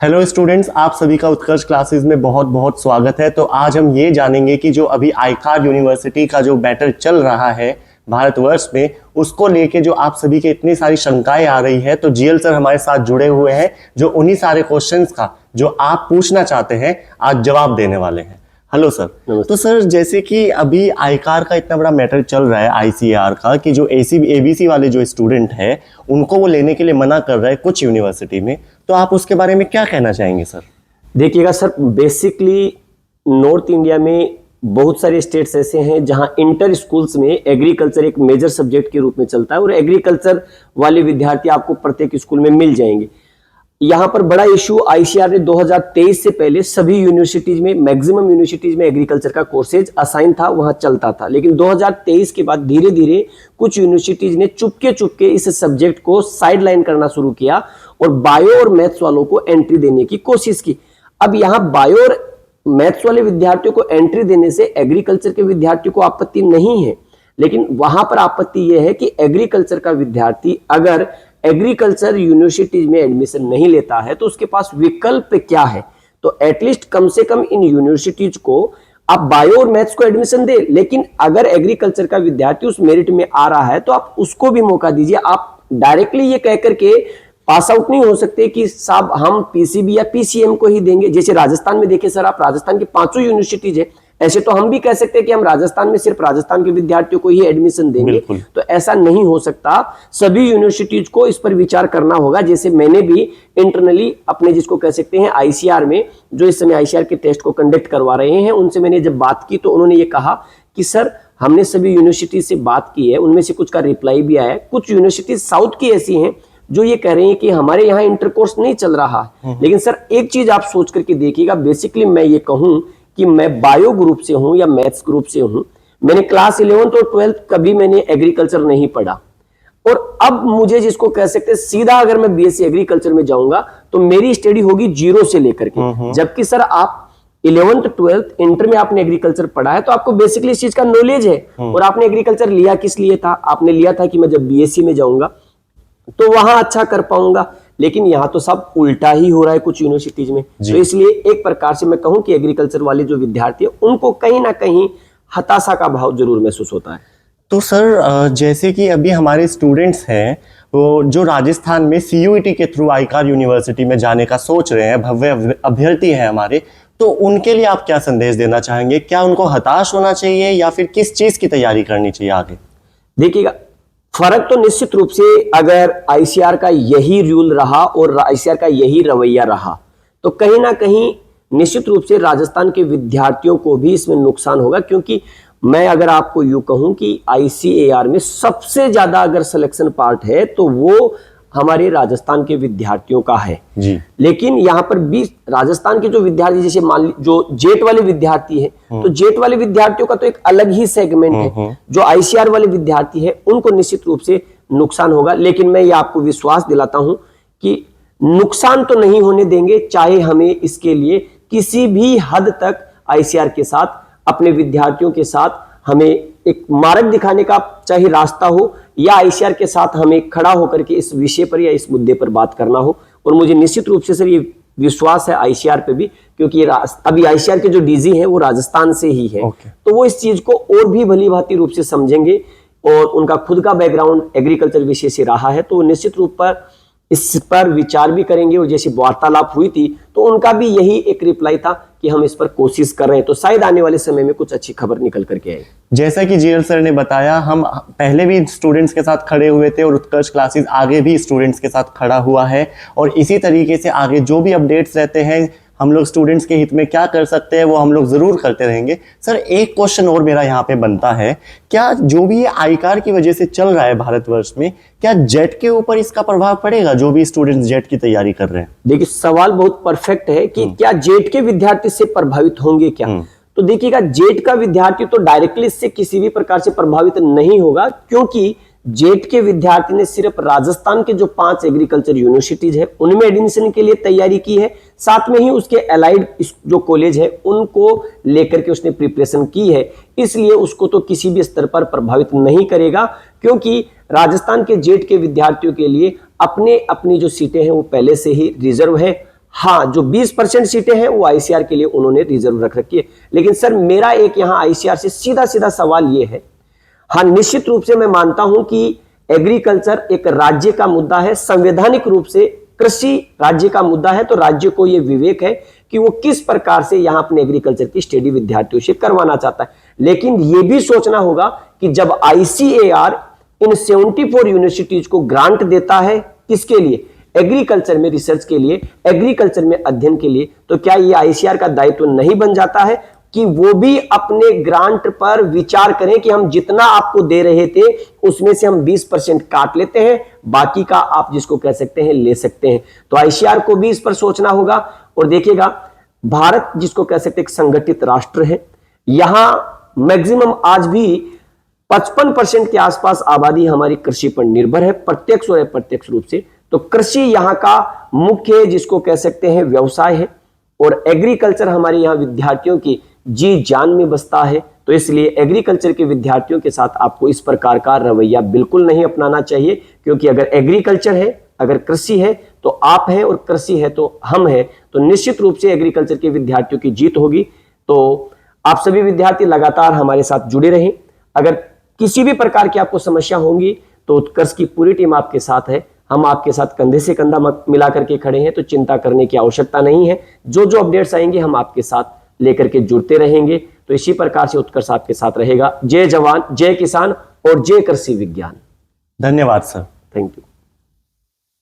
Hello students, आप सभी का उत्कर्ष क्लासेस में बहुत बहुत स्वागत है। तो आज हम ये जानेंगे कि जो अभी आईकार्ड यूनिवर्सिटी का जो बैटल चल रहा है भारतवर्ष में, उसको लेके जो आप सभी के इतनी सारी शंकाएं आ रही है, तो जीएल सर हमारे साथ जुड़े हुए हैं जो उन्हीं सारे क्वेश्चंस का जो आप पूछना चाहते हैं आज जवाब देने वाले हैं। Hello sir. तो सर, जैसे कि अभी आईकार का इतना बड़ा मैटर चल रहा है, आईसीएआर का, कि जो एबीसी वाले जो स्टूडेंट है उनको वो लेने के लिए मना कर रहा है कुछ यूनिवर्सिटी में, तो आप उसके बारे में क्या कहना चाहेंगे सर? देखिएगा सर, बेसिकली नॉर्थ इंडिया में बहुत सारे स्टेट्स ऐसे हैं जहां इंटर स्कूल्स में एग्रीकल्चर एक मेजर सब्जेक्ट के रूप में चलता है और एग्रीकल्चर वाले विद्यार्थी आपको प्रत्येक स्कूल में मिल जाएंगे। यहां पर बड़ा इशू आईसीएआर ने 2023 से पहले सभी यूनिवर्सिटीज में, मैक्सिमम यूनिवर्सिटीज में एग्रीकल्चर का कोर्सेज असाइन था, वहां चलता था। लेकिन 2023 के बाद धीरे धीरे कुछ यूनिवर्सिटीज ने चुपके इस सब्जेक्ट को साइडलाइन करना शुरू किया और बायो और मैथ्स वालों को एंट्री देने की कोशिश की। अब यहां बायो और मैथ्स वाले विद्यार्थियों को एंट्री देने से एग्रीकल्चर के विद्यार्थियों को आपत्ति नहीं है, लेकिन वहां पर आपत्ति यह है कि एग्रीकल्चर का विद्यार्थी अगर एग्रीकल्चर यूनिवर्सिटीज में एडमिशन नहीं लेता है तो उसके पास विकल्प क्या है। तो एटलीस्ट कम से कम इन यूनिवर्सिटीज को आप बायो और मैथ्स को एडमिशन दे, लेकिन अगर एग्रीकल्चर का विद्यार्थी उस मेरिट में आ रहा है तो आप उसको भी मौका दीजिए। आप डायरेक्टली ये कह करके पास आउट नहीं हो सकते कि साहब हम पीसीबी या पीसीएम को ही देंगे। जैसे राजस्थान में देखिए सर, आप राजस्थान की 5 यूनिवर्सिटीज है, ऐसे तो हम भी कह सकते हैं कि हम राजस्थान में सिर्फ राजस्थान के विद्यार्थियों को ही एडमिशन देंगे, तो ऐसा नहीं हो सकता। सभी यूनिवर्सिटीज को इस पर विचार करना होगा। जैसे मैंने भी इंटरनली अपने, जिसको कह सकते हैं आईसीआर में, जो इस समय आईसीआर के टेस्ट को कंडक्ट करवा रहे हैं, उनसे मैंने जब बात की तो उन्होंने ये कहा कि सर हमने सभी यूनिवर्सिटी से बात की है, उनमें से कुछ का रिप्लाई भी आया है। कुछ यूनिवर्सिटीज साउथ की ऐसी हैं जो ये कह रहे हैं कि हमारे यहाँ इंटरकोर्स नहीं चल रहा है। लेकिन सर एक चीज आप सोच करके देखिएगा, बेसिकली मैं ये कहूं कि मैं बायो ग्रुप से हूं या मैथ्स ग्रुप से हूं, मैंने क्लास 11th और 12th कभी मैंने एग्रीकल्चर नहीं पढ़ा, और अब मुझे जिसको कह सकते हैं सीधा अगर मैं बीएससी एग्रीकल्चर में जाऊंगा तो मेरी स्टडी होगी 0 से लेकर के। जबकि सर आप 11th 12th इंटर में आपने एग्रीकल्चर पढ़ा है तो आपको बेसिकली इस चीज का नॉलेज है। और आपने एग्रीकल्चर लिया किस लिए था? आपने लिया था कि मैं जब बीएससी में जाऊंगा तो वहां अच्छा कर पाऊंगा। लेकिन यहाँ तो सब उल्टा ही हो रहा है कुछ यूनिवर्सिटीज में। तो इसलिए एक प्रकार से मैं कहूं कि एग्रीकल्चर वाले जो विद्यार्थी हैं उनको कहीं ना कहीं हताशा का भाव जरूर महसूस होता है। तो सर, जैसे कि अभी हमारे स्टूडेंट्स हैं वो जो राजस्थान में सीयूईटी के थ्रू आईकार यूनिवर्सिटी में जाने का सोच रहे हैं, भव्य अभ्यर्थी हैं हमारे, तो उनके लिए आप क्या संदेश देना चाहेंगे? क्या उनको हताश होना चाहिए या फिर किस चीज की तैयारी करनी चाहिए आगे? देखिएगा, फर्क तो निश्चित रूप से अगर आईसीआर का यही रूल रहा और आईसीआर का यही रवैया रहा तो कहीं ना कहीं निश्चित रूप से राजस्थान के विद्यार्थियों को भी इसमें नुकसान होगा। क्योंकि मैं अगर आपको यूं कहूं कि आईसीएआर में सबसे ज्यादा अगर सिलेक्शन पार्ट है तो वो हमारे राजस्थान के विद्यार्थियों का है जी। लेकिन यहाँ पर भी राजस्थान के जो विद्यार्थी, जैसे मान ली जो जेट वाले विद्यार्थी है, तो जेट वाले विद्यार्थियों का तो एक अलग ही सेगमेंट है। जो आईसीआर वाले विद्यार्थी है उनको निश्चित रूप से नुकसान होगा। लेकिन मैं ये आपको विश्वास दिलाता हूं कि नुकसान तो नहीं होने देंगे, चाहे हमें इसके लिए किसी भी हद तक आईसीआर के साथ, अपने विद्यार्थियों के साथ हमें एक मार्ग दिखाने का चाहे रास्ता हो, या आईसीआर के साथ हमें खड़ा होकर के इस विषय पर या इस मुद्दे पर बात करना हो। और मुझे निश्चित रूप से सर ये विश्वास है आईसीआर पे भी, क्योंकि ये अभी आईसीआर के जो डीजी हैं वो राजस्थान से ही है। तो वो इस चीज को और भी भली भांति रूप से समझेंगे और उनका खुद का बैकग्राउंड एग्रीकल्चर विषय से रहा है, तो निश्चित रूप पर इस पर विचार भी करेंगे। और जैसी वार्तालाप हुई थी तो उनका भी यही एक रिप्लाई था कि हम इस पर कोशिश कर रहे हैं, तो शायद आने वाले समय में कुछ अच्छी खबर निकल करके आए। जैसा कि जीएल सर ने बताया, हम पहले भी स्टूडेंट्स के साथ खड़े हुए थे और उत्कर्ष क्लासेस आगे भी स्टूडेंट्स के साथ खड़ा हुआ है, और इसी तरीके से आगे जो भी अपडेट्स रहते हैं हम लोग स्टूडेंट्स के हित में क्या कर सकते हैं वो हम लोग जरूर करते रहेंगे। सर, एक क्वेश्चन और मेरा यहाँ पे बनता है, क्या जो भी ये आईकार की वजह से चल रहा है भारतवर्ष में, क्या जेट के ऊपर इसका प्रभाव पड़ेगा, जो भी स्टूडेंट्स जेट की तैयारी कर रहे हैं? देखिए, सवाल बहुत परफेक्ट है कि क्या जेट के विद्यार्थी से प्रभावित होंगे क्या? तो देखिएगा, जेट का विद्यार्थी तो डायरेक्टली इससे किसी भी प्रकार से प्रभावित नहीं होगा, क्योंकि जेट के विद्यार्थी ने सिर्फ राजस्थान के जो 5 एग्रीकल्चर यूनिवर्सिटीज है उनमें एडमिशन के लिए तैयारी की है, साथ में ही उसके एलाइड जो कॉलेज है उनको लेकर के उसने प्रिपरेशन की है। इसलिए उसको तो किसी भी स्तर पर प्रभावित नहीं करेगा, क्योंकि राजस्थान के जेट के विद्यार्थियों के लिए अपनी जो सीटें हैं वो पहले से ही रिजर्व है। हाँ, जो 20% सीटें हैं वो आईसीआर के लिए उन्होंने रिजर्व रख रखी है। लेकिन सर मेरा एक यहाँ आईसीआर से सीधा सीधा सवाल ये है, हाँ निश्चित रूप से मैं मानता हूं कि एग्रीकल्चर एक राज्य का मुद्दा है, संवैधानिक रूप से कृषि राज्य का मुद्दा है, तो राज्य को यह विवेक है कि वो किस प्रकार से यहां अपने एग्रीकल्चर की स्टडी विद्यार्थियों से करवाना चाहता है। लेकिन यह भी सोचना होगा कि जब आईसीएआर इन 74 यूनिवर्सिटीज को ग्रांट देता है, किसके लिए? एग्रीकल्चर में रिसर्च के लिए, एग्रीकल्चर में अध्ययन के लिए, तो क्या ये आईसीआर का दायित्व नहीं बन जाता है कि वो भी अपने ग्रांट पर विचार करें कि हम जितना आपको दे रहे थे उसमें से हम 20% काट लेते हैं, बाकी का आप जिसको कह सकते हैं ले सकते हैं। तो आईसीआर को भी इस पर सोचना होगा। और देखिएगा, भारत जिसको कह सकते हैं एक संगठित राष्ट्र है, यहां मैक्सिमम आज भी 55% के आसपास आबादी हमारी कृषि पर निर्भर है, प्रत्यक्ष और अप्रत्यक्ष रूप से। तो कृषि यहां का मुख्य जिसको कह सकते हैं व्यवसाय है, और एग्रीकल्चर हमारे यहां विद्यार्थियों की जी जान में बसता है। तो इसलिए एग्रीकल्चर के विद्यार्थियों के साथ आपको इस प्रकार का रवैया बिल्कुल नहीं अपनाना चाहिए, क्योंकि अगर एग्रीकल्चर है, अगर कृषि है तो आप हैं, और कृषि है तो हम हैं। तो निश्चित रूप से एग्रीकल्चर के विद्यार्थियों की जीत होगी। तो आप सभी विद्यार्थी लगातार हमारे साथ जुड़े रहें। अगर किसी भी प्रकार की आपको समस्या होंगी तो उत्कर्ष की पूरी टीम आपके साथ है, हम आपके साथ कंधे से कंधा मिला करके खड़े हैं, तो चिंता करने की आवश्यकता नहीं है। जो जो अपडेट्स आएंगे हम आपके साथ लेकर के जुड़ते रहेंगे। तो इसी प्रकार से उत्कर्ष आपके साथ रहेगा। जय जवान, जय किसान और जय कृषि विज्ञान। धन्यवाद सर। Thank you.